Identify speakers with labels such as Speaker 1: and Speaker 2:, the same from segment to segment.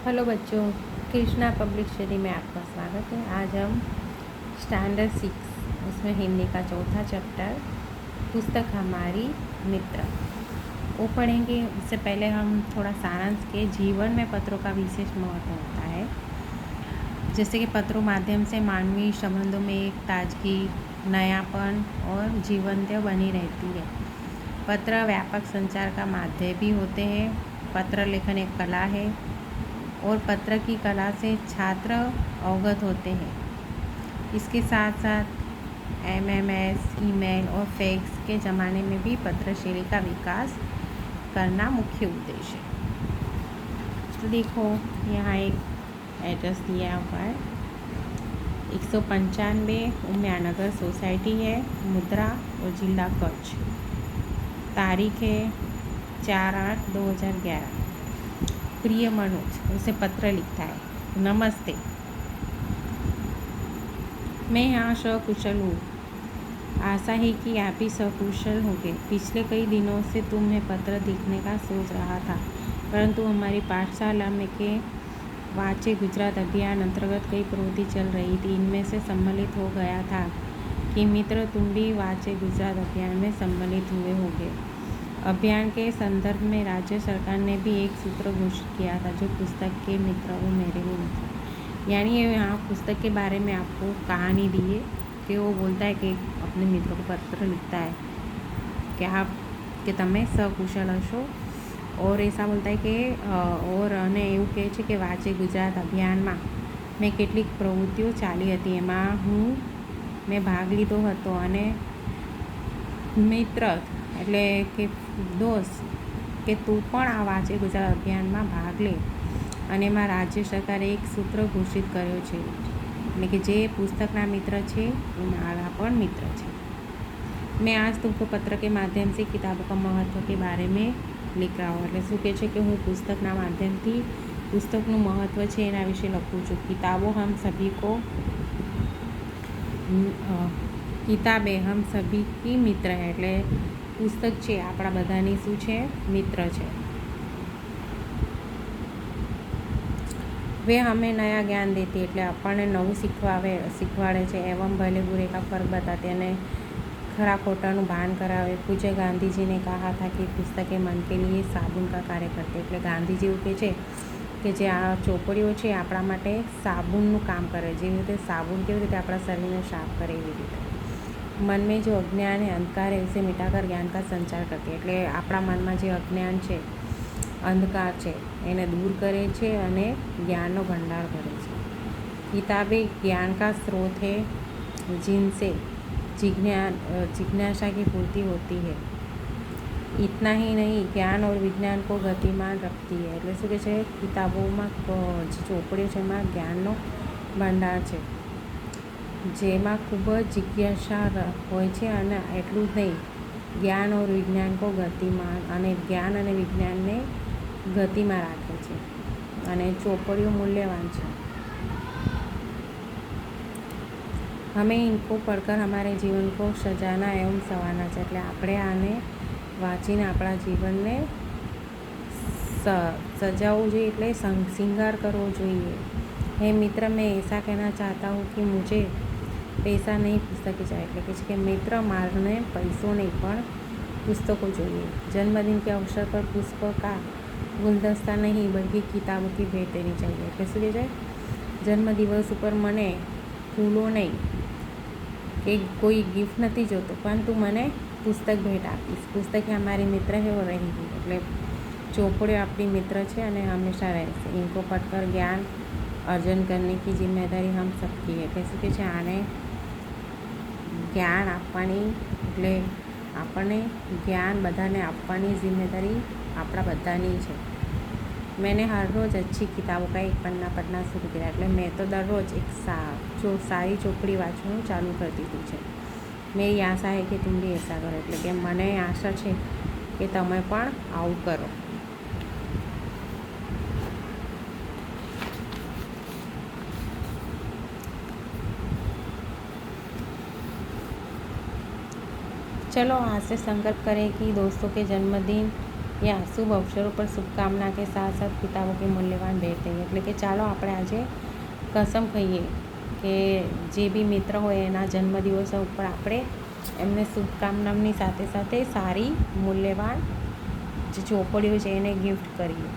Speaker 1: Hello बच्चों, Krishna public study में आपका स्वागत है। आज हम स्टैंडर्ड 6 उसमें हिंदी का चौथा चैप्टर पुस्तक हमारी मित्र वो पढ़ेंगे। उससे पहले हम थोड़ा सारांश के जीवन में पत्रों का विशेष महत्व होता है। जैसे कि पत्रों माध्यम से मानवीय संबंधों में एक ताजगी, नयापन और जीवंत बनी रहती है। पत्र व्यापक संचार का माध्यम भी होते हैं। पत्र लेखन एक कला है और पत्र की कला से छात्र अवगत होते हैं। इसके साथ साथ एमएमएस, ईमेल और फैक्स के ज़माने में भी पत्र शैली का विकास करना मुख्य उद्देश्य है। तो देखो, यहाँ एक एड्रेस दिया हुआ है। 195 उम्यानगर सोसाइटी है, मुद्रा और जिला कच्छ। तारीख है 4/8/2011। प्रिय मनोज उसे पत्र लिखता है। नमस्ते, मैं यहाँ सकुशल हूँ। आशा है कि आप भी सकुशल होंगे। पिछले कई दिनों से तुम्हें पत्र लिखने का सोच रहा था, परंतु हमारी पाठशाला में के वाचे गुजरात अभियान अंतर्गत कई प्रवृत्ति चल रही थी। इनमें से सम्मिलित हो गया था कि मित्र तुम भी वाचे गुजरात अभियान में सम्मिलित हुए होंगे। अभियान के संदर्भ में राज्य सरकार ने भी एक सूत्र घोषित किया था, जो पुस्तक के मित्र वो मेरे वो मित्र, यानी ये यहाँ पुस्तक के बारे में आपको कहानी दी है कि वो बोलता है कि अपने मित्र को पत्र लिखता है कि आप કે તમે સકુશલ હશો। और ऐसा बोलता है कि और અને એવું કહે છે કે વાંચે ગુજરાત અભિયાનમાં મેં કેટલીક પ્રવૃત્તિઓ ચાલી હતી, એમાં મેં ભાગ લીધો હતો અને મિત્ર એટલે કે દોસ્ત કે તું પણ આ વાંચે ગુજરાત અભિયાનમાં ભાગ લે। અને એમાં રાજ્ય સરકારે એક સૂત્ર ઘોષિત કર્યો છે, એટલે કે જે પુસ્તકના મિત્ર છે એ મારા પણ મિત્ર છે। मैं आज तुमको पत्र के माध्यम से किताबों का महत्व के बारे में लिख रहा हूँ। એટલે શું કહે છે કે હું પુસ્તકના માધ્યમથી પુસ્તકનું મહત્ત્વ છે એના વિશે લખું છું। કિતાબો હમ સભી કો કિતાબે હમ સભી કી મિત્ર હૈ, એટલે પુસ્તક છે આપણા બધાની શું છે, મિત્ર છે। वे हमें नया ज्ञान देती, એટલે આપણને નવું શીખવાડે છે। एवं भले बुरे का फर्क बताते અને खरा खोटाનું ભાન કરાવે। પૂજ્ય ગાંધીજી ने कहा था कि पुस्तकें मन के लिए साबुन का कार्य करते, એટલે ગાંધીજી એવું કહે છે કે જે આ ચોપડીઓ છે આપણા માટે સાબુનનું કામ કરે। જેવી રીતે સાબુન કેવી રીતે આપણા શરીરને સાફ કરે એવી રીતે। मन में जो अज्ञान है अंधकार है उसे मिटाकर ज्ञान का संचार करती, એટલે આપણા મનમાં જે અજ્ઞાન છે, અંધકાર છે એને दूर करे છે અને જ્ઞાનનો ભંડાર કરે છે। किताबें ज्ञान का स्रोत है जिनसे जिज्ञासा की पूर्ति होती है। इतना ही नहीं, ज्ञान और विज्ञान को गतिमान रखती है। એટલે શું કહે છે, કિતાબોમાં જે ચોપડીઓ છે એમાં જ્ઞાનનો ભંડાર છે, જેમાં ખૂબ જ જિજ્ઞાસા હોય છે અને એટલું જ નહીં, જ્ઞાન और विज्ञान को गतिमान અને જ્ઞાન અને વિજ્ઞાનને ગતિમાં રાખે છે અને ચોપડીઓ મૂલ્યવાન છે। हमें इनको पढ़कर हमारे जीवन को सजाना एवं संवारना चाहिए, એટલે આપણે આને વાંચીને આપણા જીવનને સજાવવું જોઈએ, એટલે શ્રृंगार કરવો જોઈએ। हे मित्र, मैं ऐसा कहना चाहता हूँ कि मुझे पैसा नहीं पुस्तकें चाहिए, એટલે કે છે કે મિત્ર મારને પૈસો નહીં પણ પુસ્તકો જોઈએ। जन्मदिन के अवसर पर पुष्प का गुलदस्ता नहीं बल्कि किताबों की भेंट देनी चाहिए, એટલે શું કહે છે, જન્મદિવસ ઉપર મને ફૂલો નહીં કે કોઈ गिफ्ट નથી જોતો, પરંતુ મને પુસ્તક ભેટ આપીશ। પુસ્તક અમારી મિત્ર है वो रहेगी, એટલે ચોપડીઓ આપણી મિત્ર છે અને હંમેશા રહેશે। इनको पढ़कर ज्ञान अर्जन करने की जिम्मेदारी हम सबकी है, એટલે શું કે છે, આને જ્ઞાન આપવાની, એટલે આપણને જ્ઞાન બધાને આપવાની जिम्मेदारी આપણા બધાની છે। मैंने हर रोज़ अच्छी किताबों का एक पन्ना पढ़ना शुरू किया, એટલે મેં તો દરરોજ એક સારી ચોપડી વાંચવાનું ચાલુ કરી દીધું છે। मेरी आशा है कि तुम भी ऐसा करो, એટલે કે મને આશા છે કે તમે પણ આવું કરો। चलो आज से संकल्प करें कि दोस्तों के जन्मदिन या शुभ अवसरों पर शुभकामना के साथ साथ पिताओं की मूल्यवान भेंट है। એટલે કે ચાલો આપણે આજે કસમ ખાઈએ કે જે બી મિત્ર હોય એના જન્મદિવસ ઉપર આપણે એમને શુભકામનાની સાથે સાથે સારી મૂલ્યવાન જે ચોપડીઓ છે એને गिफ्ट કરીએ।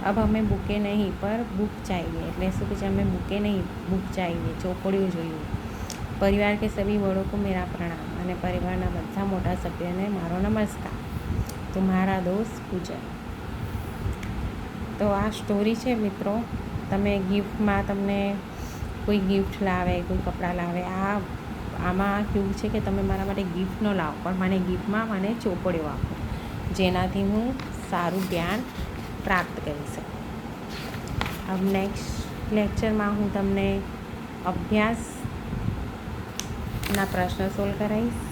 Speaker 1: अब हमें बुके नहीं पर बुक चाहिए એટલે શું કે છે, हमें बुके नहीं बुक चाहिए, ચોપડીઓ જોઈએ। परिवार के सभी बड़ों को मेरा प्रणाम અને પરિવારના બધા મોટા સભ્યોને મારો નમસ્કાર। तुम्हारा दोस्त पूजन। તો આ સ્ટોરી છે મિત્રો, તમે ગિફ્ટમાં તમને કોઈ ગિફ્ટ લાવે, કોઈ કપડાં લાવે, આમાં કેવું છે કે તમે મારા માટે ગિફ્ટ ન લાવો પણ મને ગિફ્ટમાં મને ચોપડીઓ આપો, જેનાથી હું સારું જ્ઞાન પ્રાપ્ત કરી શકું। अब નેક્સ્ટ લેક્ચરમાં હું તમને અભ્યાસના પ્રશ્ન સોલ્વ કરાવીશ।